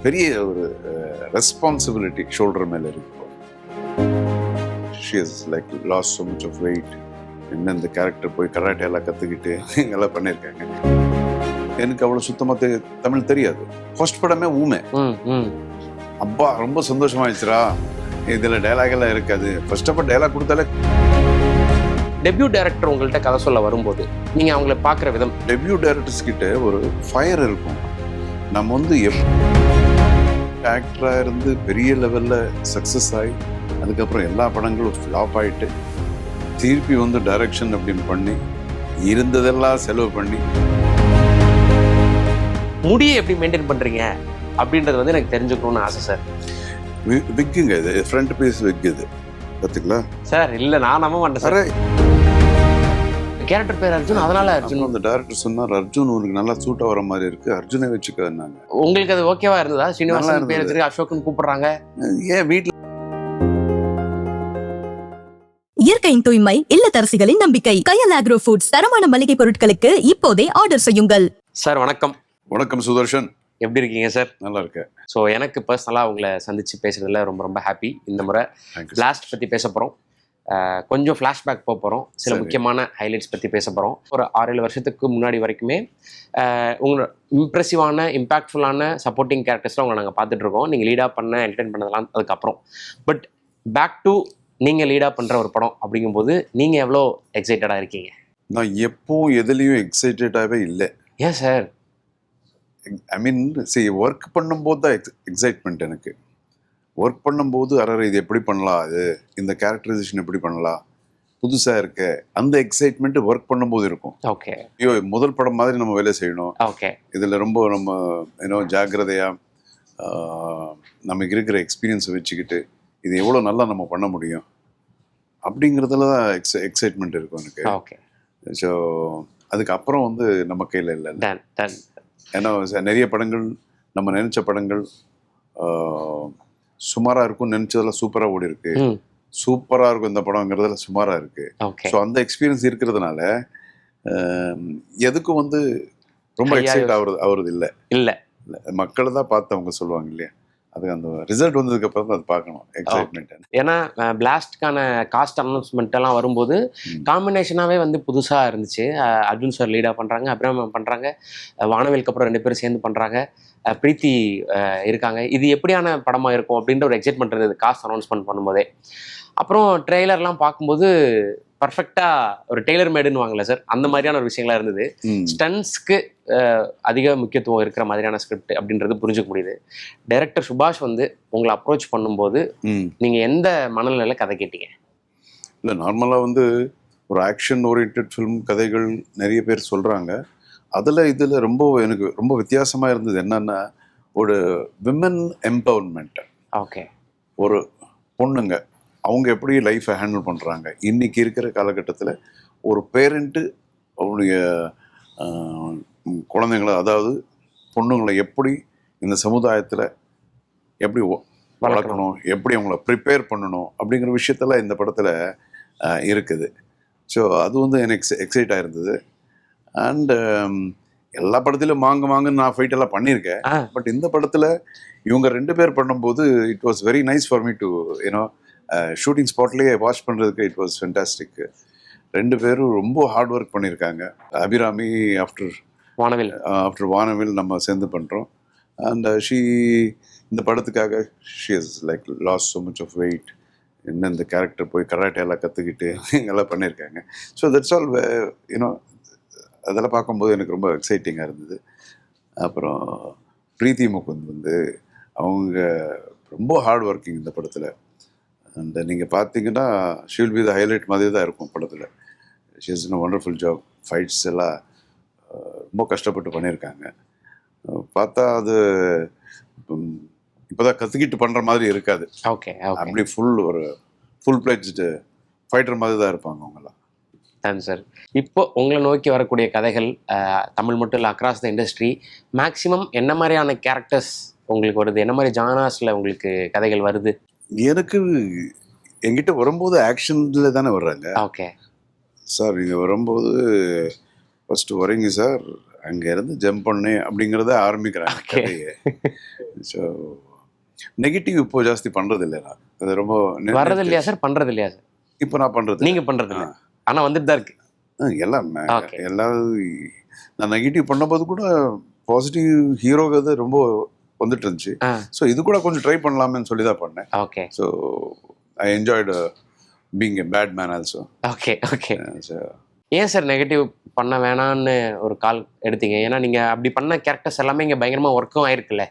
பெரிய ஒரு responsibility shoulder மேலே இருக்கு. She is like lost so much of weight. என்ன இந்த கேரக்டர் போய் கராட்டே எல்லாம் கற்றுக்கிட்டு எல்லாம் பண்ணியிருக்காங்க. எனக்கு அவ்வளோ சுத்தமாக தமிழ் தெரியாது. ஃபர்ஸ்ட் படமே ஊமை. அப்பா ரொம்ப சந்தோஷமாயிடுச்சுரா, இதில் டைலாக் எல்லாம் இருக்காது. ஃபர்ஸ்ட் ஆஃப் டைலாக் கொடுத்தாலே. டெபியூ டைரக்டர் உங்கள்கிட்ட கதை சொல்ல வரும்போது நீங்கள் அவங்கள பார்க்குற விதம், டெபியூ டைரக்டர்ஸ் கிட்ட ஒரு ஃபயர் இருக்கும். நம்ம வந்து ஆக்டராக இருந்து பெரிய லெவலில் சக்ஸஸ் ஆகி அதுக்கப்புறம் எல்லா படங்களும் ஃப்ளாப் ஆகிட்டு திருப்பி வந்து டைரக்ஷன் அப்படின்னு பண்ணி இருந்ததெல்லாம் செலவு பண்ணி முடியை எப்படி மெயின்டைன் பண்ணுறீங்க அப்படின்றது வந்து எனக்கு தெரிஞ்சுக்கணும்னு ஆசை சார். விக்குங்க, இது ஃப்ரண்ட் பீஸ் விக் இது பார்த்துக்கலாம் சார். இல்லை நான் நம்ப மாட்டேன் சார். கேரக்டர் பேர் அர்ஜுன், அதனால அர்ஜுன். அந்த டைரக்டர் சொன்னார், அர்ஜுன் உனக்கு நல்லா சூட்டா வர மாதிரி இருக்கு, அர்ஜுனை வச்சுக்கன்னாங்க. உங்களுக்கு அது ஓகேவா இருந்ததா? ஸ்ரீனிவாசன் பேர் இருக்கு, அசோக்னு கூப்பிடுறாங்க. ஏன் வீட்டில் இயற்கையின் தூய்மை, இல்லத்தரசிகளின் நம்பிக்கை. கயல் ஆக்ரோ ஃபுட்ஸ் தரமான மளிகை பொருட்களுக்கு இப்போதே ஆர்டர் செய்யுங்கள். சார் வணக்கம். வணக்கம் சுதர்ஷன், எப்படி இருக்கீங்க சார்? நல்லா இருக்கேன். ஸோ எனக்கு பர்சனலாக உங்களை சந்திச்சு பேசுறதுல ரொம்ப ரொம்ப ஹாப்பி. இந்த முறை பிளாஸ்ட் பற்றி பேச போகிறோம், கொஞ்சம் ஃப்ளாஷ்பேக் போக போகிறோம், சில முக்கியமான ஹைலைட்ஸ் பற்றி பேச போகிறோம். ஒரு 6-7 வருஷத்துக்கு முன்னாடி வரைக்குமே உங்களோட இம்ப்ரெசிவான இம்பாக்ட்ஃபுல்லான சப்போர்ட்டிங் கேரக்டர்ஸ்லாம் உங்களை நாங்கள் பார்த்துட்ருக்கோம். நீங்கள் லீடாக பண்ண என்டர்டைன் பண்ணதெல்லாம் அதுக்கப்புறம். பட் பேக் டு நீங்கள் லீடாக பண்ணுற ஒரு படம் அப்படிங்கும்போது நீங்கள் எவ்வளோ எக்ஸைட்டடாக இருக்கீங்க? நான் எப்பவும் எதுலேயும் எக்ஸைட்டடாகவே இல்லை. ஏன் சார்? ஐ மீன் ஒர்க் பண்ணும்போது தான் எக்ஸைட்மெண்ட் எனக்கு. ஒர்க் பண்ணும்போது இது எப்படி பண்ணலாம், அது இந்த கேரக்டரைசேஷன் எப்படி பண்ணலாம், புதுசாக இருக்க அந்த எக்ஸைட்மெண்ட் ஒர்க் பண்ணும்போது இருக்கும். ஓகே. ஐயோ முதல் படம் மாதிரி நம்ம வேலை செய்யணும். ஓகே. இதில் ரொம்ப நம்ம ஜாக்கிரதையாக நமக்கு இருக்கிற எக்ஸ்பீரியன்ஸை வச்சுக்கிட்டு இது எவ்வளோ நல்லா நம்ம பண்ண முடியும் அப்படிங்கிறதுல தான் எக்ஸைட்மெண்ட் இருக்கும் எனக்கு. ஓகே. ஸோ அதுக்கப்புறம் வந்து நம்ம கையில் இல்லை. ஏன்னா நிறைய படங்கள் நம்ம நினச்ச படங்கள் சுமாராக இருக்கும், நினச்சதெல்லாம் சூப்பராக ஓடி இருக்கு, சூப்பராக இருக்கும் இந்த படங்கிறதுல சுமாராக இருக்கு. ஸோ அந்த எக்ஸ்பீரியன்ஸ் இருக்கிறதுனால எதுக்கும் வந்து ரொம்ப எக்ஸைட் ஆகுறது இல்லை. இல்லை மக்களை தான் பார்த்து அவங்க சொல்லுவாங்க இல்லையா, அது அந்த ரிசல்ட் வந்ததுக்கு அப்புறம் தான் அது பார்க்கணும் எக்ஸைட்மெண்ட். ஏன்னா பிளாஸ்ட்கான காஸ்ட் அனௌன்ஸ்மெண்ட் எல்லாம் வரும்போது காம்பினேஷனாகவே வந்து புதுசாக இருந்துச்சு. அர்ஜுன் சார் லீடாக பண்ணுறாங்க, அபிராமம் பண்ணுறாங்க, வானவேலுக்கு அப்புறம் 2 பேரும் சேர்ந்து பண்ணுறாங்க, பிரீத்தி இருக்காங்க. இது எப்படியான படமாக இருக்கும் அப்படின்ற ஒரு எக்ஸைட்மெண்ட் இருந்தது காஸ்ட் அனௌன்ஸ்மெண்ட் பண்ணும்போதே. அப்புறம் ட்ரெய்லர்லாம் பார்க்கும்போது பர்ஃபெக்டாக ஒரு டெய்லர் மேடுன்னு வாங்கல சார், அந்த மாதிரியான ஒரு விஷயங்களாக இருந்தது. ஸ்டன்ஸ்க்கு அதிக முக்கியத்துவம் இருக்கிற மாதிரியான ஸ்கிரிப்ட் அப்படின்றது புரிஞ்சுக்க முடியுது. டைரக்டர் சுபாஷ் வந்து உங்களை அப்ரோச் பண்ணும்போது நீங்கள் எந்த மனநிலையில் கதை கேட்டீங்க? இல்லை, நார்மலாக வந்து ஒரு ஆக்ஷன் ஓரியன்ட் ஃபிலிம் கதைகள் நிறைய பேர் சொல்கிறாங்க. இதில் எனக்கு ரொம்ப வித்தியாசமாக இருந்தது என்னன்னா, ஒரு விமன் எம்பவர்மெண்ட். ஓகே. ஒரு பொண்ணுங்க அவங்க எப்படி லைஃப்பை ஹேண்டில் பண்ணுறாங்க இன்றைக்கி இருக்கிற காலகட்டத்தில். ஒரு பேரண்ட்டு அவருடைய குழந்தைங்களை, அதாவது பொண்ணுங்களை எப்படி இந்த சமுதாயத்தில் எப்படி வளர்க்கணும், எப்படி அவங்கள ப்ரிப்பேர் பண்ணணும் அப்படிங்கிற விஷயத்தெல்லாம் இந்த படத்தில் இருக்குது. ஸோ அது வந்து எனக்கு எக்ஸைட் ஆகிருந்தது. அண்டு எல்லா படத்திலும் வாங்கன்னு நான் ஃபைட்டெல்லாம் பண்ணியிருக்கேன். பட் இந்த படத்தில் இவங்க 2 பேர் பண்ணும்போது it was very nice for me to shooting ஸ்பாட்லேயே வாட்ச் பண்ணுறதுக்கு இட் வாஸ் ஃபென்டாஸ்டிக். 2 பேரும் ரொம்ப ஹார்ட் ஒர்க் பண்ணியிருக்காங்க. அபிராமி ஆஃப்டர் வானவில் நம்ம சேர்ந்து பண்ணுறோம். அண்ட் இந்த படத்துக்காக she is like lost so much of weight. என்ன இந்த கேரக்டர் போய் கராட்டே எல்லாம் கற்றுக்கிட்டு எல்லாம் பண்ணியிருக்காங்க. ஸோ தட்ஸ் ஆல் அதெல்லாம் பார்க்கும்போது எனக்கு ரொம்ப எக்ஸைட்டிங்காக இருந்தது. அப்புறம் பிரீத்தி முகுந்த் வந்து அவங்க ரொம்ப ஹார்ட் ஒர்க்கிங் இந்த படத்தில். அண்ட் நீங்கள் பார்த்தீங்கன்னா she will be the highlight மாதிரி தான் இருக்கும் படத்தில். She is in wonderful job. Fights எல்லாம் ரொம்ப கஷ்டப்பட்டு பண்ணியிருக்காங்க. பார்த்தா அது இப்போ தான் கற்றுக்கிட்டு பண்ணுற மாதிரி இருக்காது. ஓகே. அப்படி ஃபுல் பிளெட்ஜ்டு ஃபைட்டர் மாதிரி தான் இருப்பாங்க அவங்களாம். தான் சார். இப்போ உங்களை நோக்கி வரக்கூடிய கதைகள் தமிழ் மட்டும் இல்லை, அக்ராஸ் த இண்டஸ்ட்ரி மேக்ஸிமம் என்ன மாதிரியான கேரக்டர்ஸ் உங்களுக்கு வருது? என்ன மாதிரி ஜானாஸில் உங்களுக்கு கதைகள் வருது? எனக்கு என்கிட்ட வரும்போது ஆக்ஷனில் தானே வர்றாங்க. Okay sir. நீங்கள் வரும்போது ஃபஸ்ட்டு வரீங்க சார், அங்கேருந்து ஜம்ப் பண்ணு அப்படிங்கிறத ஆரம்பிக்கிறாங்க Okay. கதையை. ஸோ நெகட்டிவ் இப்போ ஜாஸ்தி பண்ணுறது இல்லை நான். அது ரொம்ப வர்றது இல்லையா சார், பண்றது இல்லையா சார்? இப்போ நான் பண்ணுறது நீங்க பண்றது இல்ல, ஆனா வந்துட்டு தான் இருக்கு. எல்லாம் Okay. நான் நெகட்டிவ் பண்ணும்போது கூட பாசிட்டிவ் ஹீரோங்கிறது ரொம்ப வந்துட்டு இருந்துச்சு. ஸோ இது கூட கொஞ்சம் ட்ரை பண்ணலாமேன்னு சொல்லி தான் பண்ணேன். Okay so I enjoyed being a bad man also. Okay okay. So ஏன் சார் நெகட்டிவ் பண்ண வேணான்னு ஒரு கால் எடுத்தீங்க? ஏன்னா நீங்க அப்படி பண்ண கேரக்டர்ஸ் எல்லாமே இங்க பயங்கரமா ஒர்க்கும் ஆயிருக்குல்ல,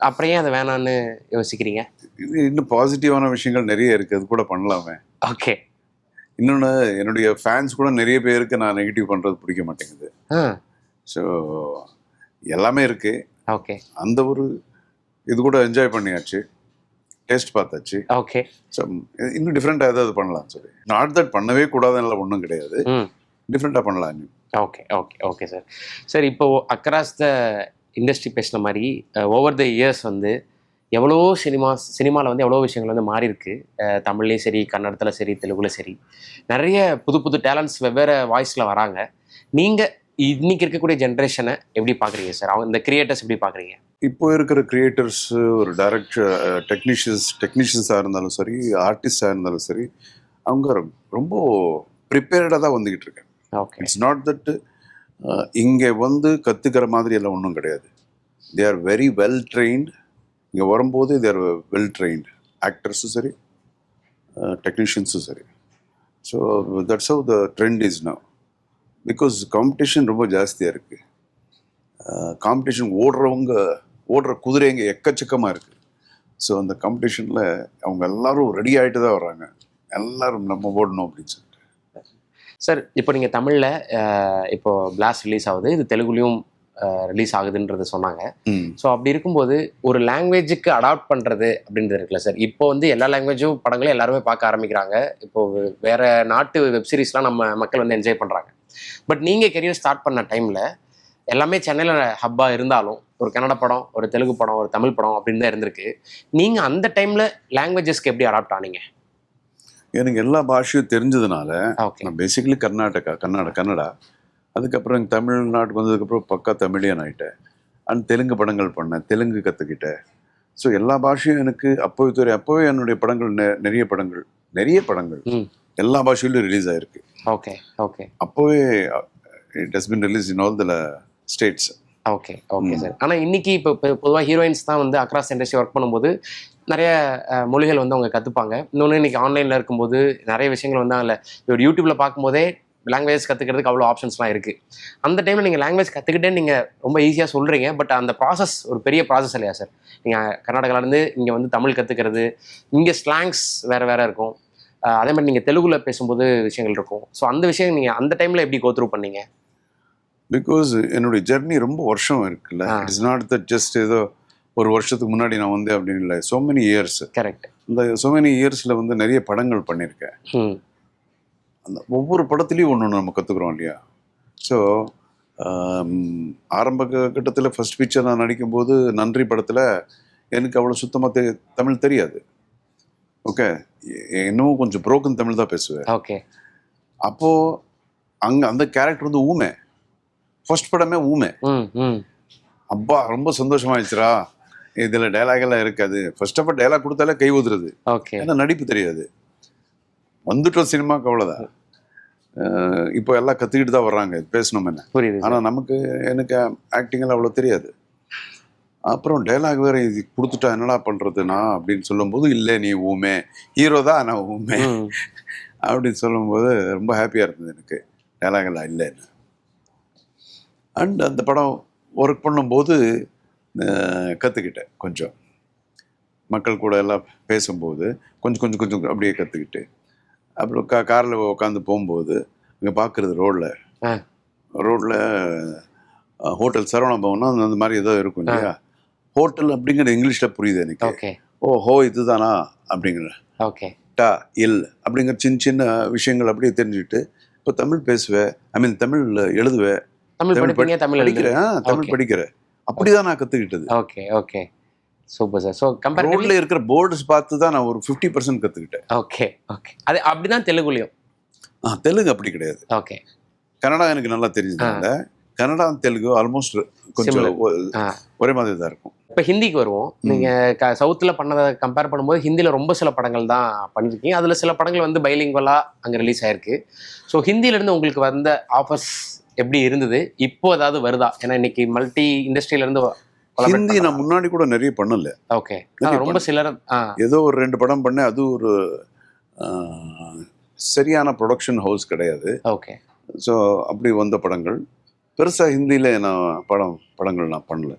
அப்புறம் ஏன் அதை வேணான்னு யோசிக்கிறீங்க? இது இன்னும் பாசிட்டிவான விஷயங்கள் நிறைய இருக்குது, அது கூட பண்ணலாமே. ஓகே. இன்னொன்று, என்னுடைய ஃபேன்ஸ் கூட நிறைய பேருக்கு நான் நெகட்டிவ் பண்ணுறது பிடிக்க மாட்டேங்குது. ஸோ எல்லாமே இருக்குது. ஓகே அந்த ஒரு இது கூட என்ஜாய் பண்ணியாச்சு, டேஸ்ட் பார்த்தாச்சு. ஓகே. ஸோ இன்னும் டிஃப்ரெண்ட்டாக ஏதாவது பண்ணலாம் சொல்லி. நாட் தட் பண்ணவே கூடாதுன்னு ஒன்றும் கிடையாது, டிஃப்ரெண்ட்டாக பண்ணலாம். Okay okay okay sir. Sir இப்போ அக்ராஸ் த இண்டஸ்ட்ரி பேசின மாதிரி ஓவர் த இயர்ஸ் வந்து எவ்வளோ சினிமாவில் வந்து எவ்வளோ விஷயங்கள் வந்து மாறி இருக்கு. தமிழ்லேயும் சரி, கன்னடத்தில் சரி, தெலுங்குல சரி, நிறைய புது புது டேலண்ட்ஸ் வெவ்வேறு வாய்ஸில் வராங்க. நீங்கள் இன்னைக்கு இருக்கக்கூடிய ஜென்ரேஷனை எப்படி பார்க்குறீங்க சார்? அவங்க இந்த கிரியேட்டர்ஸ் எப்படி பார்க்குறீங்க? இப்போ இருக்கிற கிரியேட்டர்ஸ், ஒரு டைரக்டர், டெக்னீஷியன்ஸாக இருந்தாலும் சரி, ஆர்டிஸ்டாக இருந்தாலும் சரி, அவங்க ரொம்ப ப்ரிப்பேர்டாக தான் வந்துக்கிட்டு இருக்காங்க. ஓகே. இட்ஸ் நாட் தட் இங்கே வந்து கற்றுக்கிற மாதிரி எல்லாம் ஒன்றும் கிடையாது. They are very well trained. இங்கே வரும்போது தே ஆர் வெல் ட்ரெயின்ட் ஆக்டர்ஸும் சரி, டெக்னீஷியன்ஸும் சரி. So that's how the trend is now. Because competition ரொம்ப ஜாஸ்தியாக இருக்குது. காம்படிஷன் ஓடுற குதிரைங்க எக்கச்சக்கமாக இருக்குது. ஸோ அந்த காம்படிஷனில் அவங்க எல்லாரும் ரெடி ஆகிட்டு தான் வர்றாங்க. எல்லாரும் நம்ம ஓடணும் அப்படின்னு சொல்லிட்டு. சார் இப்போ நீங்கள் தமிழில் இப்போ பிளாஸ்ட் ரிலீஸ் ஆகுது, இது தெலுங்குலையும் ரிலீஸ் ஆகுதுன்றது சொன்னாங்க. ஸோ அப்படி இருக்கும்போது ஒரு லாங்குவேஜுக்கு அடாப்ட் பண்ணுறது அப்படின்றது இருக்குல்ல சார். இப்போ வந்து எல்லா லாங்குவேஜும் படங்களும் எல்லாருமே பார்க்க ஆரம்பிக்கிறாங்க. இப்போது வேறு நாட்டு வெப்சீரிஸ்லாம் நம்ம மக்கள் வந்து என்ஜாய் பண்ணுறாங்க. பட் நீங்கள் கெரியர் ஸ்டார்ட் பண்ண டைமில் எல்லாமே சென்னையில் ஹப்பாக இருந்தாலும் ஒரு கன்னட படம், ஒரு தெலுங்கு படம், ஒரு தமிழ் படம் அப்படின்னு தான் இருந்திருக்கு. நீங்கள் அந்த டைமில் லாங்குவேஜஸ்க்கு எப்படி அடாப்ட் ஆனீங்க? எனக்கு எல்லா பாஷையும் தெரிஞ்சதுனால ஓகே. நான் பேசிக்கலி கன்னடா. அதுக்கப்புறம் எங்கள் தமிழ்நாட்டுக்கு வந்ததுக்கப்புறம் பக்கா தமிழியன் ஆகிட்டேன். அண்ட் தெலுங்கு படங்கள் பண்ணேன், தெலுங்கு கற்றுக்கிட்டேன். ஸோ எல்லா பாஷையும் எனக்கு அப்போவே என்னுடைய படங்கள் நிறைய படங்கள் எல்லா பாஷையிலும் ரிலீஸ் ஆகிருக்கு. Okay okay. அப்போவே it has been release in all the states. Okay okay sir. ஆனால் இன்னைக்கு இப்போ பொதுவாக ஹீரோயின்ஸ் தான் வந்து அக்ராஸ் இண்டஸ்ட்ரி ஒர்க் பண்ணும்போது நிறைய மொழிகள் வந்து அவங்க கற்றுப்பாங்க. இன்னொன்று இன்னைக்கு ஆன்லைனில் இருக்கும்போது நிறைய விஷயங்கள் வந்து அதில் ஒரு யூடியூப்பில் பார்க்கும்போதே லாங்குவேஜ் கற்றுக்கிறதுக்கு அவ்வளோ ஆப்ஷன்ஸ்லாம் இருக்குது. அந்த டைமில் நீங்கள் லாங்குவேஜ் கற்றுக்கிட்டேன்னு நீங்கள் ரொம்ப ஈஸியாக சொல்கிறீங்க. பட் அந்த ப்ராசஸ் ஒரு பெரிய ப்ராசஸ் இல்லையா சார்? நீங்கள் கர்நாடகாவிலேருந்து இங்கே வந்து தமிழ் கற்றுக்கிறது, இங்கே ஸ்லாங்ஸ் வேறு இருக்கும். அதே மாதிரி நீங்கள் தெலுங்குல பேசும்போது விஷயங்கள் இருக்கும். ஸோ அந்த விஷயம் நீங்கள் அந்த டைமில் எப்படி கோத்ரூ பண்ணீங்க? பிகாஸ் என்னுடைய ஜெர்னி ரொம்ப வருஷம் இருக்குல்ல. இட்ஸ் நாட் தட் ஜஸ்ட் ஏதோ ஒரு வருஷத்துக்கு முன்னாடி நான் வந்து அப்படின்னு இல்லை. So many years. கரெக்ட். இந்த ஸோ மெனி இயர்ஸில் வந்து நிறைய படங்கள் பண்ணியிருக்கேன். அந்த ஒவ்வொரு படத்துலையும் ஒன்று நம்ம கற்றுக்குறோம் இல்லையா? ஸோ ஆரம்ப கட்டத்தில் ஃபர்ஸ்ட் பிக்சர் நான் நடிக்கும்போது நன்றி படத்தில் எனக்கு அவ்வளோ சுத்தமாக தமிழ் தெரியாது. ஓகே, இன்னமும் கொஞ்சம் புரோக்கன் தமிழ் தான் பேசுவேன். ஓகே. அப்போது அங்கே அந்த கேரக்டர் வந்து ஊமை. ஃபர்ஸ்ட் படமே ஊமை. அப்பா ரொம்ப சந்தோஷமாயிடுச்சுரா, இதில் டைலாக் எல்லாம் இருக்காது. ஃபர்ஸ்ட் ஆஃப் ஆல் டைலாக் கொடுத்தாலே கை ஊதுறது. ஓகே. ஏன்னா நடிப்பு தெரியாது. வந்துட்டோம் சினிமாவுக்கு, அவ்வளோதான். இப்போ எல்லாம் கற்றுக்கிட்டு தான் வர்றாங்க பேசணும் என்ன. ஆனால் எனக்கு ஆக்டிங்கெல்லாம் அவ்வளோ தெரியாது. அப்புறம் டைலாக் வேறு இது கொடுத்துட்டா என்னடா பண்ணுறதுனா அப்படின்னு சொல்லும்போது, இல்லை நீ ஊமே, ஹீரோ தான் நான் ஊமே அப்படின்னு சொல்லும்போது ரொம்ப ஹாப்பியாக இருந்தது எனக்கு. டைலாக் எல்லாம் இல்லைன்னு. அண்ட் அந்த படம் ஒர்க் பண்ணும்போது கற்றுக்கிட்டேன். கொஞ்சம் மக்கள் கூட எல்லாம் பேசும்போது கொஞ்சம் அப்படியே கற்றுக்கிட்டு, அப்புறம் காரில் உட்காந்து போகும்போது இங்கே பார்க்குறது ரோட்டில் ஹோட்டல் சரவண பவனம் அந்த மாதிரி ஏதோ இருக்கும் இல்லையா? ஹோட்டல் அப்படிங்கிறது இங்கிலீஷில் புரியுது எனக்கு. ஓகே. ஓ ஹோ இதுதானா அப்படிங்கிற. ஓகே. டா இல் அப்படிங்கிற சின்ன விஷயங்கள் அப்படியே தெரிஞ்சுக்கிட்டு இப்போ தமிழ் பேசுவேன். தமிழ் எழுதுவேன், தமிழ் படிக்கிறேன். அப்படிதான் நான் கற்றுக்கிட்டது. Okay okay. Super sir. So ரோட்ல இருக்கிற போர்ட்ஸ் பார்த்து தான் நான் ஒரு 50% கற்றுக்கிட்டேன். Okay okay. அது அப்படிதான் தெலுங்குலையும்? தெலுங்கு அப்படி கிடையாது. ஓகே. கன்னடா எனக்கு நல்லா தெரிஞ்சதுனால கன்னடா தெலுங்கு ஆல்மோஸ்ட் கொஞ்சம் Similar. ஆ. ஒரே மாதிரி தான் இருக்கும். இப்போ ஹிந்திக்கு வருவோம். நீங்கள் சவுத்தில் பண்ணதை கம்பேர் பண்ணும்போது ஹிந்தியில் ரொம்ப சில படங்கள் தான் பண்ணியிருக்கீங்க. அதில் சில படங்கள் வந்து பைலிங்குவலாக அங்கே ரிலீஸ் ஆயிருக்கு. ஸோ ஹிந்தியிலேருந்து உங்களுக்கு வந்த ஆஃபர்ஸ் எப்படி இருந்தது? இப்போ ஏதாவது வருதா? ஏன்னா இன்னைக்கு மல்டி இண்டஸ்ட்ரியிலேருந்து ஹிந்தி நான் முன்னாடி கூட நிறைய பண்ணல. ஓகே. ரொம்ப சிலர் ஏதோ ஒரு 2 படம் பண்ணேன். அது ஒரு சரியான ப்ரொடக்ஷன் ஹவுஸ் கிடையாது. ஓகே. ஸோ அப்படி வந்த படங்கள் பெருசாக ஹிந்தியில் நான் படங்கள் நான் பண்ணல.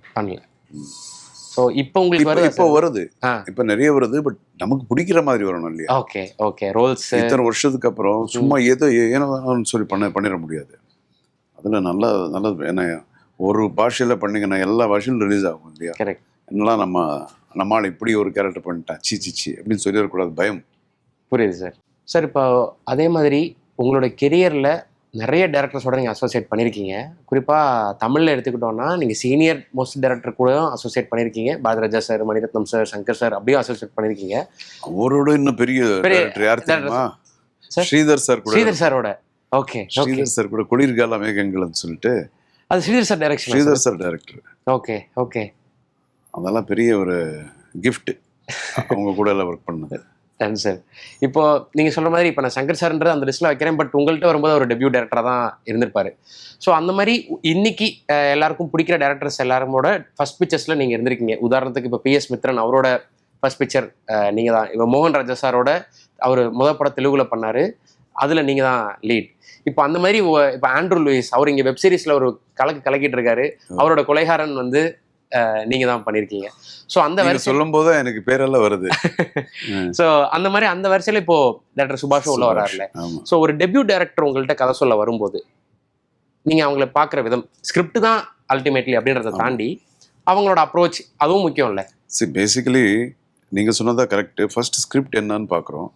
ஸோ இப்போ உங்களுக்கு வருது? இப்போ வருது, இப்போ நிறைய வருது. பட் நமக்கு பிடிக்கிற மாதிரி வரணும் இல்லையா? Okay okay. ரோல்ஸ் இத்தனை வருஷத்துக்கு அப்புறம் சும்மா ஏனோ சொல்லி பண்ணிட முடியாது. அதில் நல்லது ஏன்னா ஒரு பாஷையில் பண்ணிங்கன்னா எல்லா பாஷையிலும் ரிலீஸ் ஆகும் இல்லையா? கரெக்ட். என்னெல்லாம் நம்மளால் இப்படி ஒரு கேரக்டர் பண்ணிட்டேன் சி அப்படின்னு சொல்லிடக்கூடாது, பயம். புரியுது சார். சார் இப்போ அதே மாதிரி உங்களோட கெரியரில் நிறைய டேரக்டர்ஸோட நீங்கள் அசோசியேட் பண்ணியிருக்கீங்க. குறிப்பாக தமிழில் எடுத்துக்கிட்டோன்னா நீங்கள் சீனியர் மோஸ்ட் டேரக்டர் கூட அசோசியேட் பண்ணியிருக்கீங்க. Bharathiraja sir, Mani Ratnam sir, Shankar sir அப்படியும் அசோசியேட் பண்ணியிருக்கீங்க. அவரோட இன்னும் பெரிய டேரக்டர் யார் தெரியுமா? ஸ்ரீதர் சார் கூட. ஸ்ரீதர் சாரோட. ஓகே. ஸ்ரீதர் சார் கூட குளிர்கால மேகங்கள்னு சொல்லிட்டு அது Sridhar sir direction. Sridhar sir director. Okay okay. அதெல்லாம் பெரிய ஒரு கிஃப்ட் அவங்க கூட எல்லாம் ஒர்க் பண்ணது. Thanks sir. இப்போ நீங்கள் சொல்கிற மாதிரி இப்போ நான் சங்கர் சார்ன்றது அந்த லிஸ்ட்டில் வைக்கிறேன். பட் உங்கள்கிட்ட வரும்போது அவர் டெபியூ டேரக்டராக தான் இருந்திருப்பார். ஸோ அந்த மாதிரி இன்னைக்கு எல்லாருக்கும் பிடிக்கிற டேரக்டர்ஸ் எல்லாருமோட ஃபர்ஸ்ட் பிக்சர்ஸில் நீங்கள் இருந்திருக்கீங்க. உதாரணத்துக்கு இப்போ PS மித்ரன் அவரோட ஃபர்ஸ்ட் பிக்சர் நீங்கள் தான். இப்போ மோகன் ராஜா சாரோட அவர் முதல் படம் தெலுங்குல பண்ணார், அதில் நீங்கள் தான் லீட். இப்போ அந்த மாதிரி இப்போ ஆண்ட்ரூ லூயிஸ் அவர் இங்கே வெப் சீரிஸில் ஒரு கலக்கிட்டு இருக்காரு. அவரோட கொலைகாரன் வந்து நீங்க தான் பண்ணிருக்கீங்க. ஸோ அந்த வரிசை சொல்லும் போது எனக்கு பேரெல்லாம் வருது. ஸோ அந்த மாதிரி அந்த வரிசையில இப்போ டைரக்டர் சுபாஷும் உள்ள வராருல. ஸோ ஒரு டெபியூ டைரக்டர் உங்கள்கிட்ட கதை சொல்ல வரும்போது நீங்க அவங்கள பார்க்குற விதம், ஸ்கிரிப்ட் தான் அல்டிமேட்லி அப்படின்றத தாண்டி அவங்களோட அப்ரோச் அதுவும் முக்கியம் இல்லை? பேசிக்கலி நீங்க சொன்னதா கரெக்ட். ஃபர்ஸ்ட் ஸ்கிரிப்ட் என்னன்னு பார்க்குறோம்.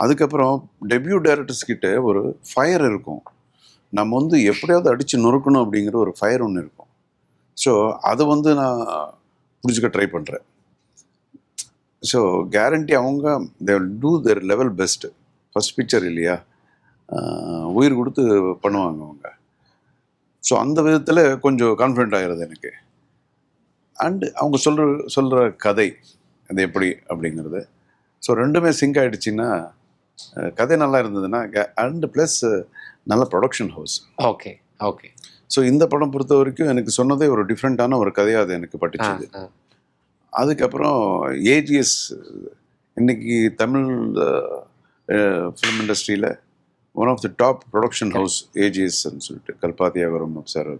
அதுக்கப்புறம் டெபியூ டைரக்டர்ஸ் கிட்ட ஒரு ஃபயர் இருக்கும். நம்ம வந்து எப்படியாவது அடிச்சு நொறுக்கணும் அப்படிங்கிற ஒரு ஃபயர் ஒன்று இருக்கும். ஸோ அதை வந்து நான் புரிஞ்சுக்க ட்ரை பண்ணுறேன். ஸோ கேரண்டி அவங்க they will do there level best. First picture இல்லையா, உயிர் கொடுத்து பண்ணுவாங்க அவங்க. ஸோ அந்த விதத்தில் கொஞ்சம் கான்ஃபிடென்ட் ஆகிறது எனக்கு. அண்டு அவங்க சொல்கிற கதை அது எப்படி அப்படிங்கிறது. ஸோ ரெண்டுமே சிங்க் ஆகிடுச்சின்னா, கதை நல்லா இருந்ததுன்னா, அண்டு ப்ளஸ் நல்ல production house. Okay okay. So இந்த படம் பொறுத்த வரைக்கும் எனக்கு சொன்னதே ஒரு டிஃப்ரெண்ட்டான ஒரு கதையாக அது எனக்கு பட்டுச்சுது. அதுக்கப்புறம் AGS இன்னைக்கு தமிழ் ஃபிலிம் இண்டஸ்ட்ரியில் one of the top production house AGSன்னு சொல்லிட்டு கல்பாத்தியாகரம் சார்.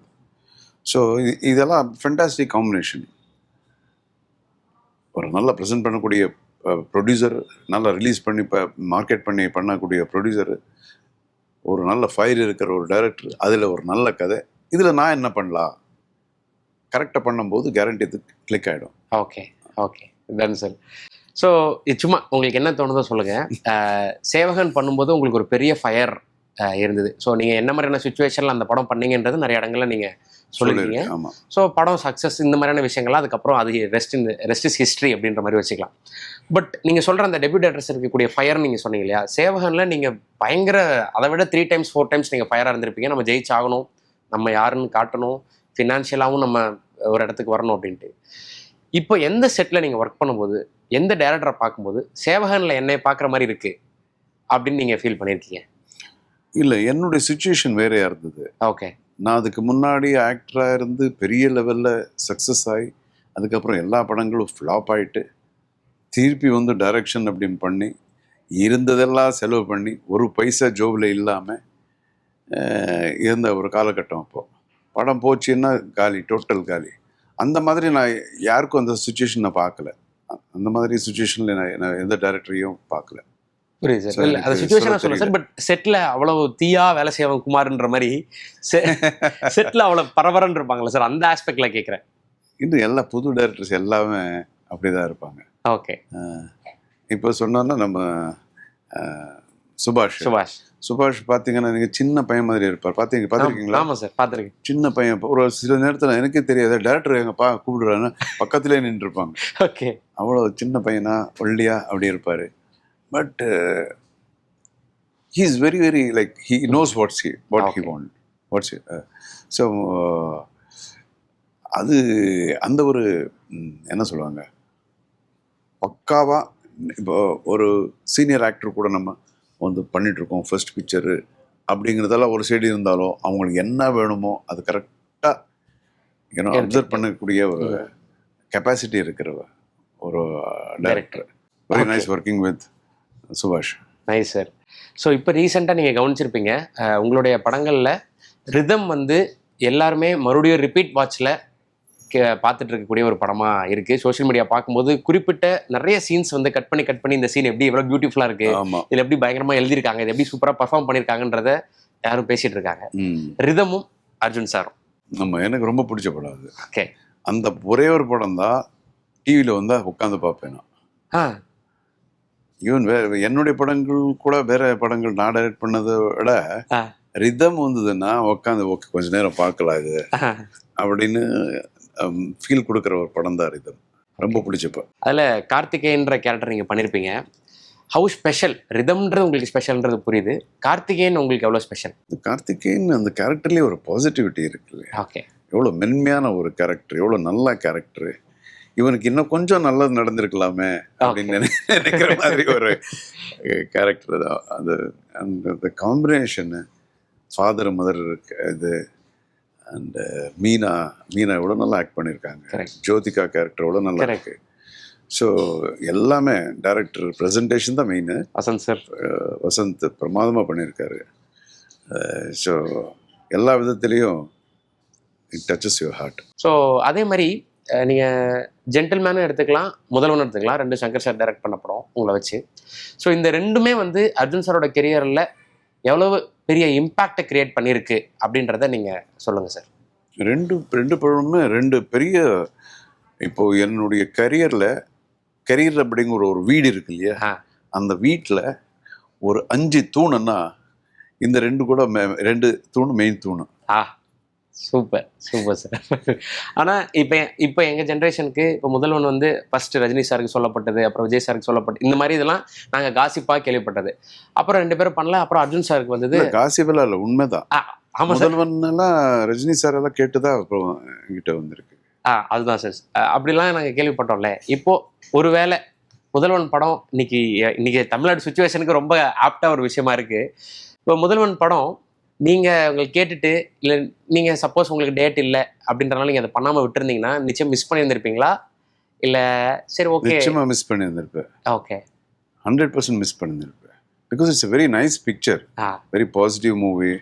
ஸோ இதெல்லாம் ஃபென்டாஸ்டிக் காம்பினேஷன். ஒரு நல்லா ப்ரெசென்ட் பண்ணக்கூடிய ப்ரொடியூசர், நல்லா ரிலீஸ் பண்ணி மார்க்கெட் பண்ணக்கூடிய ப்ரொடியூசர், ஒரு நல்ல ஃபயர் இருக்கிற ஒரு டைரக்டர், அதில் ஒரு நல்ல கதை. இதில் நான் என்ன பண்ணலாம், கரெக்டாக பண்ணும்போது கேரண்டி இது கிளிக் ஆகிடும். Okay okay. Ton sir. So இது சும்மா உங்களுக்கு என்ன தோணுதோ சொல்லுங்கள். சேவகன் பண்ணும்போது உங்களுக்கு ஒரு பெரிய ஃபயர் இருந்தது. ஸோ நீங்கள் என்ன மாதிரியான சுச்சுவேஷனில் அந்த படம் பண்ணீங்கன்றது நிறைய இடங்களில் நீங்கள் சொல்லியிருக்கீங்க. ஆமாம். ஸோ படம் சக்ஸஸ் இந்த மாதிரியான விஷயங்கள்லாம் அதுக்கப்புறம் அது ரெஸ்ட் இஸ் ஹிஸ்ட்ரி அப்படின்ற மாதிரி வச்சுக்கலாம். பட் நீங்கள் சொல்கிற அந்த டெபியூ டேரக்டர்ஸ் இருக்கக்கூடிய ஃபயர் நீங்கள் சொன்னீங்க இல்லையா, சேவகனில் நீங்கள் பயங்கர அதை விட 3 times 4 times நீங்கள் ஃபயராக இருந்திருப்பீங்க. நம்ம ஜெயிச்சாகணும், நம்ம யாருன்னு காட்டணும், ஃபினான்ஷியலாகவும் நம்ம ஒரு இடத்துக்கு வரணும் அப்படின்ட்டு. இப்போ எந்த செட்டில் நீங்கள் ஒர்க் பண்ணும்போது, எந்த டேரக்டரை பார்க்கும்போது சேவகனில் என்னை பார்க்குற மாதிரி இருக்குது அப்படின்னு நீங்கள் ஃபீல் பண்ணியிருக்கீங்க? இல்லை, என்னுடைய சுச்சுவேஷன் வேறையாக இருந்தது. ஓகே. நான் அதுக்கு முன்னாடி ஆக்டராக இருந்து பெரிய லெவலில் சக்ஸஸ் ஆகி, அதுக்கப்புறம் எல்லா படங்களும் ஃப்ளாப் ஆகிட்டு, திருப்பி வந்து டைரக்ஷன் அப்படின்னு பண்ணி, இருந்ததெல்லாம் செலவு பண்ணி, ஒரு பைசா ஜோபில் இல்லாமல் இருந்த ஒரு காலகட்டம். அப்போது படம் போச்சுன்னா காலி, டோட்டல் காலி. அந்த மாதிரி நான் யாருக்கும் அந்த சுச்சுவேஷன் நான் பார்க்கல. அந்த மாதிரி சுச்சுவேஷனில் நான் எந்த டைரக்டரையும் பார்க்கல. புரியுது சார். இல்லை அந்த சுச்சுவேஷனாக சொல்லுங்கள் சார். பட் செட்டில் அவ்வளோ தீயா வேலை செய்வன் குமார்ன்ற மாதிரி செட்டில் அவ்வளோ பரபரன்னு இருப்பாங்களா சார்? அந்த ஆஸ்பெக்டில் கேட்குறேன். இன்னும் எல்லா புது டைரக்டர்ஸ் எல்லாமே அப்படி தான் இருப்பாங்க. ஓகே. இப்போ சொன்னோன்னா நம்ம சுபாஷ் பார்த்தீங்கன்னா நீங்கள் சின்ன பையன் மாதிரி இருப்பார். பார்த்துருக்கீங்களா? ஆமாம் சார், பார்த்துருக்கேன். சின்ன பையன். ஒரு சில நேரத்தில் எனக்கே தெரியாது, டேரக்டர் எங்கப்பா கூப்பிடுறான்னு பக்கத்துலேயே நின்றுருப்பாங்க. ஓகே. அவ்வளோ சின்ன பையனா ஒல்லியா அப்படி இருப்பார். But he is very very like he knows what he want. So அது அந்த ஒரு என்ன சொல்லுவாங்க, பக்காவாக இப்போ ஒரு சீனியர் ஆக்டர் கூட நம்ம வந்து பண்ணிகிட்ருக்கோம் ஃபர்ஸ்ட் பிக்சரு அப்படிங்கிறதெல்லாம் ஒரு சைடு இருந்தாலும் அவங்களுக்கு என்ன வேணுமோ அது கரெக்டாக ஏன்னா அப்சர்வ் பண்ணக்கூடிய ஒரு கெப்பாசிட்டி இருக்கிற ஒரு director. Very nice working with Subash. Nice sir. So இப்போ ரீசெண்டாக நீங்கள் கவனிச்சிருப்பீங்க உங்களுடைய படங்களில் ரிதம் வந்து எல்லாருமே மறுபடியும் ரிப்பீட் வாட்சில் பார்த்துட்டு இருக்கக்கூடிய ஒரு படமாக இருக்குது. சோஷியல் மீடியா பார்க்கும்போது குறிப்பிட்ட நிறைய சீன்ஸ் வந்து கட் பண்ணி இந்த சீன் எப்படி எவ்வளோ பியூட்டிஃபுல்லாக இருக்குது, இதில் எப்படி பயங்கரமாக எழுதியிருக்காங்க, இது எப்படி சூப்பராக பர்ஃபார்ம் பண்ணியிருக்காங்கன்றத யாரும் பேசிகிட்டு இருக்காங்க. ரிதமும் அர்ஜுன் சாரும் எனக்கு ரொம்ப பிடிச்ச படம் அது. ஓகே. அந்த ஒரே ஒரு படம் தான் டிவியில் வந்து உட்காந்து பார்ப்பேன் நான். ஈவன் என்னுடைய படங்கள் கூட வேற படங்கள் நான் டைரக்ட் பண்ணதை விட ரிதம் வந்ததுன்னா உட்காந்து ஓகே கொஞ்ச நேரம் பார்க்கலாம் இது அப்படின்னு ஃபீல் கொடுக்குற ஒரு படம் தான் ரிதம். ரொம்ப பிடிச்சப்ப. அதில் கார்த்திகேயன்ற கேரக்டர் நீங்கள் பண்ணியிருப்பீங்க. ஹவு ஸ்பெஷல் ரிதம்ன்றது உங்களுக்கு ஸ்பெஷல்ன்றது புரியுது. கார்த்திகேயன் உங்களுக்கு எவ்வளோ ஸ்பெஷல்? கார்த்திகேயன் அந்த கேரக்டர்லேயே ஒரு பாசிட்டிவிட்டி இருக்கு இல்லையா? ஓகே. எவ்வளோ மென்மையான ஒரு கேரக்டர், எவ்வளோ நல்ல கேரக்டரு. இவனுக்கு இன்னும் கொஞ்சம் நல்லது நடந்திருக்கலாமே அப்படின்னு நினைக்கிற மாதிரி ஒரு கேரக்டர் தான் அது. அந்த காம்பினேஷனு ஃபாதர் மதர் இது அண்ட் மீனா எவ்வளோ நல்லா ஆக்ட் பண்ணியிருக்காங்க. ஜோதிகா கேரக்டர் எவ்வளோ நல்லா இருக்கு. ஸோ எல்லாமே டைரக்டர் ப்ரெசன்டேஷன் தான் மெயின். வசந்த் பிரமாதமாக பண்ணியிருக்காரு. ஸோ எல்லா விதத்துலேயும் it touches your heart. So அதே மாதிரி நீங்கள் ஜென்டில்மேனும் எடுத்துக்கலாம், முதல்வன் எடுத்துக்கலாம். 2 சங்கர் சார் டைரக்ட் பண்ண படம் உங்களை வச்சு. ஸோ இந்த ரெண்டுமே வந்து அர்ஜுன் சாரோட கெரியரில் எவ்வளவு பெரிய இம்பேக்டை கிரியேட் பண்ணியிருக்கு அப்படின்றத நீங்கள் சொல்லுங்கள் சார். ரெண்டு படமுமே 2 பெரிய, இப்போது என்னுடைய கரியர் அப்படிங்கிற ஒரு வீடு இருக்கு இல்லையா, அந்த வீட்டில் ஒரு 5 தூணுன்னா இந்த 2 கூட 2 தூணு மெயின் தூணு. Super sir. ஆனால் இப்போ எங்கள் ஜென்ரேஷனுக்கு இப்போ முதல்வன் வந்து ஃபர்ஸ்ட் ரஜினி சாருக்கு சொல்லப்பட்டது, அப்புறம் விஜய் சாருக்கு சொல்லப்பட்டது, இந்த மாதிரி இதெல்லாம் நாங்கள் காசிப்பாக கேள்விப்பட்டது. அப்புறம் 2 பேரும் பண்ணல, அப்புறம் அர்ஜுன் சாருக்கு வந்தது. காசிப்பெல்லாம் இல்லை, உண்மைதான். முதல்வன் எல்லாம் ரஜினி சார் எல்லாம் கேட்டுதான் அப்புறம் என்கிட்ட வந்திருக்கு. அதுதான் சார், அப்படிலாம் நாங்கள் கேள்விப்பட்டோம்ல. இப்போ ஒருவேளை முதல்வன் படம் இன்னைக்கு தமிழ்நாடு சுச்சுவேஷனுக்கு ரொம்ப ஆப்டா ஒரு விஷயமா இருக்கு. இப்போ முதல்வன் படம் நீங்கள் உங்களுக்கு கேட்டுட்டு, இல்லை நீங்கள் சப்போஸ் உங்களுக்கு டேட் இல்லை அப்படின்றனால நீங்கள் அதை பண்ணாமல் விட்டுருந்தீங்கன்னா நிச்சயம் மிஸ் பண்ணியிருந்திருப்பீங்களா? இல்லை சரி ஓகே நிச்சயமாக மிஸ் பண்ணியிருந்திருப்பேன். ஓகே, 100% மிஸ் பண்ணியிருந்திருப்பேன். Because it's very nice picture, very positive movie.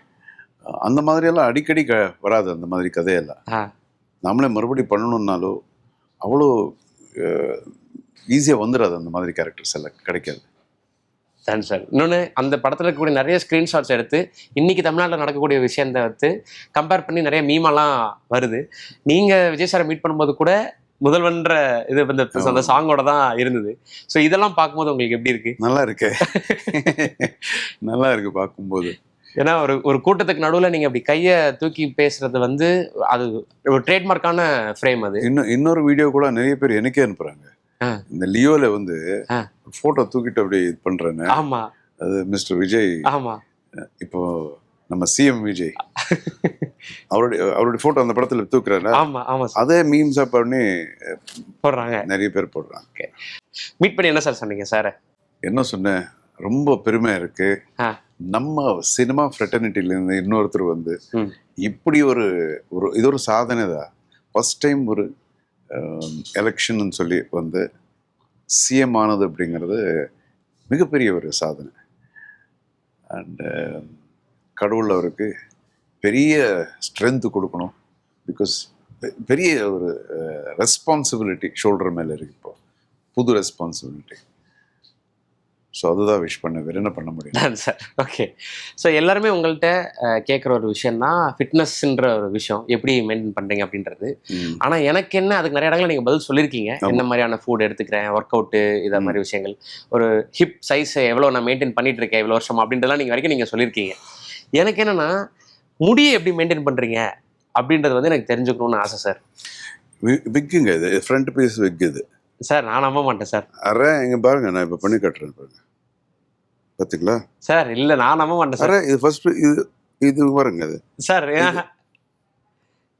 அந்த மாதிரியெல்லாம் அடிக்கடி வராது அந்த மாதிரி கதையெல்லாம். நம்மளே மறுபடியும் பண்ணணுன்னாலோ அவ்வளோ ஈஸியாக வந்துடாது. அந்த மாதிரி கேரக்டர்ஸ் எல்லாம் கிடைக்காது. தான் சார். இன்னொன்று, அந்த படத்தில் இருக்கக்கூடிய நிறைய ஸ்க்ரீன்ஷாட்ஸ் எடுத்து இன்றைக்கி தமிழ்நாட்டில் நடக்கக்கூடிய விஷயத்தை எடுத்து கம்பேர் பண்ணி நிறைய மீமெல்லாம் வருது. நீங்கள் விஜய் சாரை மீட் பண்ணும்போது கூட முதல்வன்ற இது வந்து அந்த சாங்கோட தான் இருந்தது. ஸோ இதெல்லாம் பார்க்கும்போது உங்களுக்கு எப்படி இருக்கு? நல்லா இருக்கு, நல்லா இருக்கு பார்க்கும்போது. ஏன்னா ஒரு கூட்டத்துக்கு நடுவில் நீங்கள் அப்படி கையை தூக்கி பேசுறது வந்து அது ஒரு ட்ரேட்மார்க்கான ஃப்ரேம். அது இன்னொரு வீடியோ கூட நிறைய பேர் எனக்கே அனுப்புகிறாங்க. இந்த லியோல வந்து போட்டோ தூக்கிட்டு அப்படி இது பண்றேன்னு. ஆமா, அது மிஸ்டர் விஜய். ஆமா, இப்போ நம்ம சிஎம் விஜய் அவருடைய போட்டோ அந்த படத்துல தூக்குறாரு. ஆமா ஆமா, அதே மீம்ஸா பண்ணி போடுறாங்க, நிறைய பேர் போடுறாங்க. மீட் பண்ணி என்ன சார் சொன்னீங்க சார்? என்ன சொன்னேன், ரொம்ப பெருமையா இருக்கு. நம்ம சினிமா ஃப்ரெட்டர்னிட்டில இருந்து இன்னொருத்தர் வந்து இப்படி ஒரு இது ஒரு சாதனை தான். ஃபர்ஸ்ட் டைம் ஒரு எலெக்ஷன் சொல்லி வந்து சிஎம் ஆனது அப்படிங்கிறது மிகப்பெரிய ஒரு சாதனை. அண்டு கடவுள் அவருக்கு பெரிய ஸ்ட்ரென்த்து கொடுக்கணும். பிகாஸ் பெரிய ஒரு ரெஸ்பான்சிபிலிட்டி ஷோல்டர் மேலே இருக்கு இப்போ, புது ரெஸ்பான்சிபிலிட்டி. ஸோ அதுதான் விஷ் பண்ண, வேறு என்ன பண்ண முடியும் சார். ஓகே, ஸோ எல்லாருமே உங்கள்கிட்ட கேட்குற ஒரு விஷயம்னா ஃபிட்னஸ்ன்ற ஒரு விஷயம் எப்படி மெயின்டைன் பண்ணுறீங்க அப்படின்றது. ஆனால் எனக்கு என்ன, அதுக்கு நிறைய இடங்கள் நீங்கள் பதில் சொல்லியிருக்கீங்க. என்ன மாதிரியான ஃபுட் எடுத்துக்கிறேன், ஒர்க் அவுட்டு, இதை மாதிரி விஷயங்கள், ஒரு ஹிப் சைஸை எவ்வளோ நான் மெயின்டைன் பண்ணிட்டு இருக்கேன் இவ்வளோ வருஷம் அப்படின்றதெல்லாம் நீங்கள் வரைக்கும் நீங்கள் சொல்லியிருக்கீங்க. எனக்கு என்னென்னா முடியை எப்படி மெயின்டைன் பண்ணுறீங்க அப்படின்றது வந்து எனக்கு தெரிஞ்சுக்கணும்னு ஆசை சார். விக்குங்க, இது ஃப்ரண்ட் பீஸ் விக். இது சார் நான் நம்ப மாட்டேன் சார். அரே இங்கே பாருங்க, நான் இப்போ பண்ணி கட்டுறேன் பாருங்க, பார்த்துங்களா சார்? இல்லை நான் நம்ப மாட்டேன் சார். இது ஃபர்ஸ்ட் இது பாருங்க. அது சார்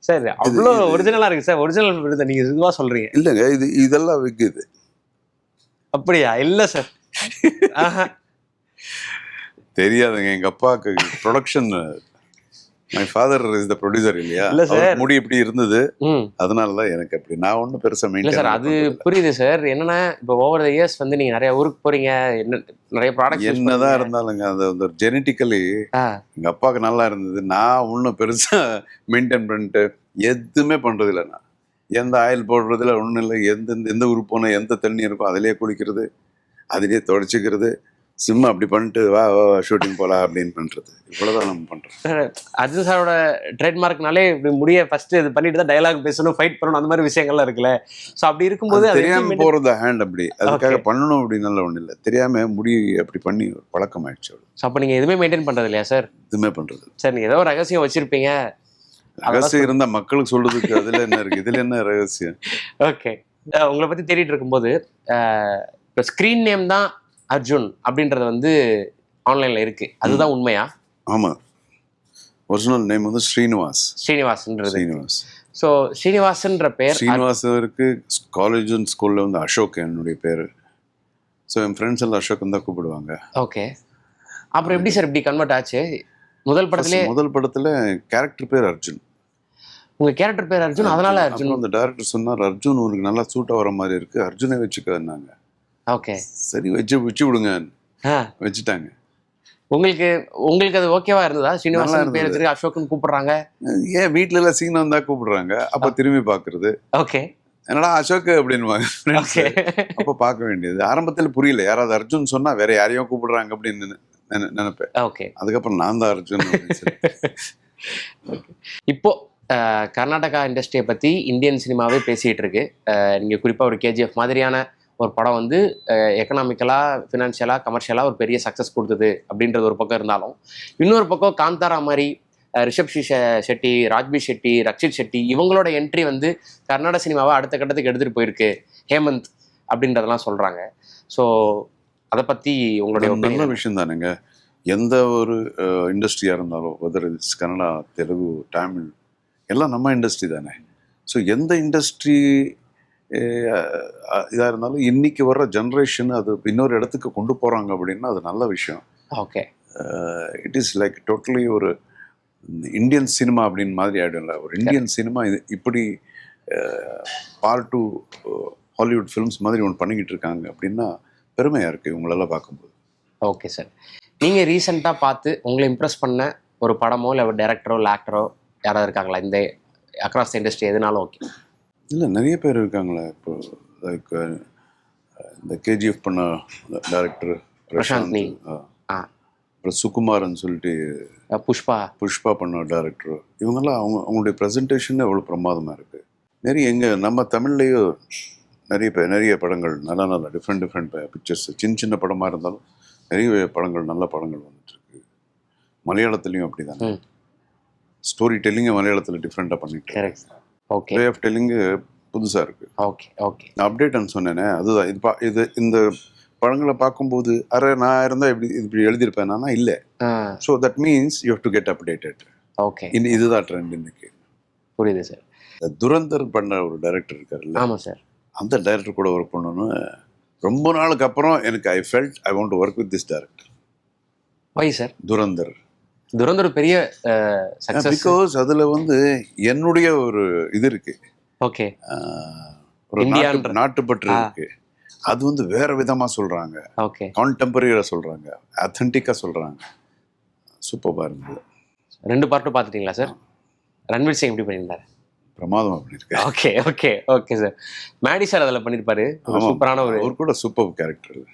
சார் அவ்வளோ ஒரிஜினலா இருக்கு சார். ஒரிஜினல் விருது நீங்க இதுவா சொல்றீங்க? இல்லைங்க, இதெல்லாம் விக்குது. அப்படியா? இல்ல சார். தெரியாதுங்க. எங்க அப்பாவுக்கு production, my father is the producer இல்லையா, இல்ல சார். அவருக்கு முடி இப்படி இருந்தது, ம். அதனாலதான் எனக்கு அப்படி. நான் ஒன்றும் பெருசா இல்ல சார், அது மெயின்டைன். புரியுது சார். என்னன்னா இப்போ ஓவர் த இயர்ஸ் வந்து நீங்க நிறைய ஊருக்கு போறீங்க, என்ன நிறைய ப்ராடக்ட்ஸ் என்னதான் இருந்தாலுங்க அது வந்து ஜெனட்டிக்கலி எங்க அப்பாவுக்கு நல்லா இருந்தது. நான் ஒன்றும் பெருசா மெயின்டைன் பண்ணிட்டு எதுவுமே பண்றது இல்லை. நான் எந்த ஆயில் போடுறதுல ஒன்றும் இல்லை. எந்த ஊருக்கு போனால் எந்த தண்ணி இருக்கோ அதிலேயே குளிக்கிறது, அதிலேயே துடைச்சிக்கிறது, சும்மா அப்படி பண்ணிட்டு வா ஷூட்டிங் போகலாம் அப்படின்னு பண்றது. இவ்வளோதான் நம்ம பண்றோம். அர்ஜுன் சாரோட ட்ரேட்மார்க்னாலே இப்படி முடிய ஃபர்ஸ்ட் இது பண்ணிட்டு தான் டயலாக் பேசணும், ஃபைட் பண்ணணும், அந்த மாதிரி விஷயங்கள்லாம் இருக்குல்ல. ஸோ அப்படி இருக்கும்போது அது தெரியாம போறது ஹேண்ட் அப்படி, அதுக்காக பண்ணணும் அப்படின்னு ஒன்றும் இல்லை. தெரியாம முடி அப்படி பண்ணி பழக்கம் ஆயிடுச்சு. அவ்வளோ. ஸோ அப்போ நீங்க எதுவுமே மெயின்டைன் பண்றது இல்லையா சார்? எதுவுமே பண்றது. சார் நீங்க ஏதோ ஒரு ரகசியம் வச்சிருப்பீங்க. ரகசியம் இருந்தா மக்களுக்கு சொல்றதுக்கு அதுல என்ன இருக்கு, இதுல என்ன ரகசியம்? ஓகே. உங்களை பத்தி தேடிட்டு இருக்கும்போது இப்போ ஸ்க்ரீன் நேம் தான் அர்ஜுன் அப்படின்றது வந்து ஆன்லைன்ல இருக்கு, அதுதான் உண்மையா? ஆமா, ஒரிஜினல் நேம் வந்து ஸ்ரீனிவாஸ்ன்றது. ஸ்ரீனிவாஸ். ஸோ ஸ்ரீனிவாசன்ற பேர் ஸ்ரீனிவாஸ் இருக்கு. காலேஜ் அண்ட் ஸ்கூல்ல வந்து அசோக் என்னுடைய பேரு. ஸோ என் ஃப்ரெண்ட்ஸ் எல்லாம் அசோக் தான் கூப்பிடுவாங்க. ஓகே. அப்புறம் எப்படி சார் இப்படி கன்வெர்ட் ஆச்சு? முதல் படத்துல கேரக்டர் பேர் அர்ஜுன். உங்க கேரக்டர் பேர் அர்ஜுன், அதனால அர்ஜுன். அந்த டைரக்டர் சொன்னார், அர்ஜுன் உனக்கு நல்லா சூட்டா வர மாதிரி இருக்கு, அர்ஜுனை வச்சுக்கன்னாங்க. ஓகே, சரி வச்சு விடுங்க, வச்சுட்டாங்க. உங்களுக்கு அது ஓகேவா இருந்ததா? ஸ்ரீனிவாசன் பேர் இருக்கு, அசோக்னு கூப்பிடுறாங்க. ஏன் வீட்டுல எல்லாம் சீன் வந்தா கூப்பிடுறாங்க, அப்ப திரும்பி பாக்குறது ஓகே என்னடா அசோக் அப்படின்னு அப்ப பார்க்க வேண்டியது. ஆரம்பத்துல புரியல, யாராவது அர்ஜுன் சொன்னா வேற யாரையும் கூப்பிடுறாங்க அப்படின்னு நினைப்பேன். ஓகே. அதுக்கப்புறம் நான் தான் அர்ஜுன். இப்போ கர்நாடகா இண்டஸ்ட்ரியை பத்தி இந்தியன் சினிமாவே பேசிட்டு இருக்கு. நீங்க குறிப்பா ஒரு கேஜிஎஃப் மாதிரியான ஒரு படம் வந்து எக்கனாமிக்கலாக, ஃபினான்ஷியலாக, கமர்ஷியலாக ஒரு பெரிய சக்ஸஸ் கொடுத்தது அப்படின்றது ஒரு பக்கம் இருந்தாலும், இன்னொரு பக்கம் காந்தாரா மாதிரி ரிஷப் ஷெட்டி, ராஜ்பி ஷெட்டி, ரக்ஷித் ஷெட்டி இவங்களோட என்ட்ரி வந்து கர்நாடக சினிமாவை அடுத்த கட்டத்துக்கு எடுத்துகிட்டு போயிருக்கு, ஹேமந்த் அப்படின்றதெல்லாம் சொல்கிறாங்க. ஸோ அதை பற்றி உங்களுடைய நல்ல விஷயம் தானுங்க. எந்த ஒரு இண்டஸ்ட்ரியாக இருந்தாலும், வெதர் இட்ஸ் கன்னடா, தெலுங்கு, தமிழ், எல்லாம் நம்ம இண்டஸ்ட்ரி தானே. ஸோ எந்த இண்டஸ்ட்ரி இதாக இருந்தாலும் இன்னைக்கு வர்ற ஜென்ரேஷன் அது இன்னொரு இடத்துக்கு கொண்டு போகிறாங்க அப்படின்னா அது நல்ல விஷயம். Okay. It is like totally ஒரு இந்தியன் சினிமா அப்படின்னு மாதிரி ஆகிடும்ல. ஒரு இந்தியன் சினிமா இது இப்படி பார்ட் 2 ஹாலிவுட் ஃபிலிம்ஸ் மாதிரி ஒன்று பண்ணிக்கிட்டு இருக்காங்க அப்படின்னா பெருமையாக இருக்குது இவங்களெல்லாம் பார்க்கும்போது. ஓகே சார், நீங்கள் ரீசெண்டாக பார்த்து உங்களை இம்ப்ரெஸ் பண்ண ஒரு படமோ இல்லை ஒரு டைரக்டரோ இல்லை ஆக்டரோ யாராவது இருக்காங்களா? இந்த அக்ராஸ் இண்டஸ்ட்ரி எதுனாலும் ஓகே. இல்லை, நிறைய பேர் இருக்காங்களே. இப்போ லைக் இந்த கேஜிஎஃப் பண்ண டைரக்டர் பிரசாந்த், அப்புறம் சுகுமாரன் சொல்லிட்டு புஷ்பா பண்ண டைரக்டர், இவங்கெல்லாம் அவங்களுடைய ப்ரெசன்டேஷன் எவ்வளோ பிரமாதமாக இருக்குது. நிறைய நம்ம தமிழ்லேயும் நிறைய படங்கள் நல்ல டிஃப்ரெண்ட் பிக்சர்ஸ், சின்ன படமாக இருந்தாலும் நிறைய படங்கள், நல்ல படங்கள் வந்துட்டுருக்கு. மலையாளத்துலேயும் அப்படி தானே ஸ்டோரி டெல்லிங்கை மலையாளத்தில் டிஃப்ரெண்ட்டாக பண்ணிட்டு, ஓகே, வே ஆஃப் டெல்லிங்கு புதுசாக இருக்குது. Okay okay. அப்டேட்னு சொன்னேனே, அதுதான் இது இந்த படங்களை பார்க்கும்போது நான் இருந்தால் இப்படி எழுதியிருப்பேன் நானா? இல்லை. So that means you have to get updated. Okay, இதுதான் ட்ரெண்ட் இன்னைக்கு. புரியுது சார். துரந்தர் பண்ண ஒரு டைரக்டர் இருக்காருல்ல, ஆமாம் சார், அந்த டைரக்டர் கூட ஒர்க் பண்ணணும்னு ரொம்ப நாளுக்கு அப்புறம் எனக்கு I felt I want to work with this director. Why sir? Dhurandhar பெரிய சக்சஸ். பிகாஸ் அதில் வந்து என்னுடைய ஒரு இது இருக்கு. ஓகே. ஒரு நாட்டுப்பற்று இருக்கு. அது வந்து வேற விதமா சொல்றாங்க. ஓகே. கான்டெம்பரரியா சொல்றாங்க, அத்தன்டிக்கா சொல்றாங்க. சூப்பரா இருந்தது. 2 பார்ட்டும் பார்த்துட்டீங்களா சார்? ரன்வீர் சிங் எப்படி பண்ணியிருந்தாரு? பிரமாதமா பண்ணியிருக்காரு. Okay okay okay sir. Maddy sir அதில் பண்ணியிருப்பாரு, சூப்பரான ஒரு. அவர் கூட சூப்பர் கேரக்டர்.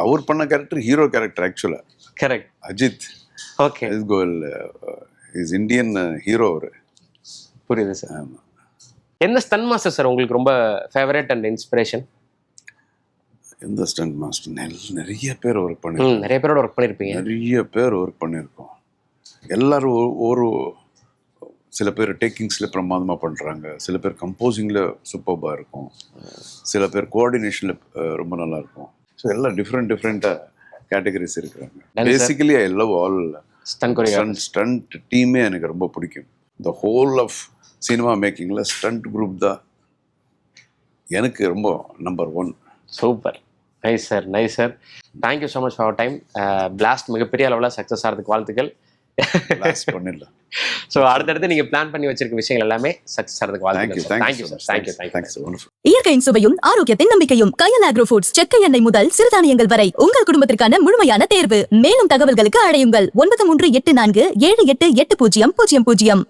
அவர் பண்ண character hero character actually. Correct. Ajith. Okay. Is Indian hero அவர். புரியுது சார். ஆமாம். எந்த ஸ்டன் மாஸ்டர் சார் உங்களுக்கு ரொம்ப ஃபேவரட் அண்ட் இன்ஸ்பிரேஷன்? எந்த ஸ்டண்ட் மாஸ்டர்? நிறைய பேர் ஒர்க் பண்ணிருக்கோம். நிறைய பேரோட ஒர்க் பண்ணியிருப்பீங்க. நிறைய பேர் ஒர்க் பண்ணியிருக்கோம். எல்லாரும் ஒரு சில பேர் டேக்கிங்ஸில் பிரமாதமாக பண்ணுறாங்க, சில பேர் கம்போசிங்கில் சூப்பராக இருக்கும், சில பேர் கோஆர்டினேஷனில் ரொம்ப நல்லா இருக்கும். ஸோ எல்லாம் டிஃப்ரெண்ட்டாக கேட்டகரிஸ் இருக்கிறாங்க. Basically I love all stunt டீமே எனக்கு ரொம்ப பிடிக்கும். த ஹோல் ஆஃப் சினிமா மேக்கிங்கில் ஸ்டண்ட் குரூப் தான் எனக்கு ரொம்ப number 1. Super, nice sir, nice sir. Thank you so much for our time. Blast மிகப்பெரிய அளவில் சக்ஸஸ் ஆகிறதுக்கு வாழ்த்துக்கள். லாஸ்ட் பண்ணிடலாம். ஸோ அடுத்தடுத்து நீங்கள் பிளான் பண்ணி வச்சிருக்க விஷயங்கள் எல்லாமே சக்ஸஸ் ஆகிறதுக்கு வாழ்த்துக்கள். Thank you sir, thank you. தேங்க்ஸ். இயற்கையின் சுவையும் ஆரோக்கியத்தின் நம்பிக்கையும் கயல் ஆக்ரோ ஃபுட்ஸ். செக்கை எண்ணெய் முதல் சிறுதானியங்கள் வரை உங்கள் குடும்பத்திற்கான முழுமையான தேர்வு. மேலும் தகவல்களுக்கு அழையுங்கள் 9384788000.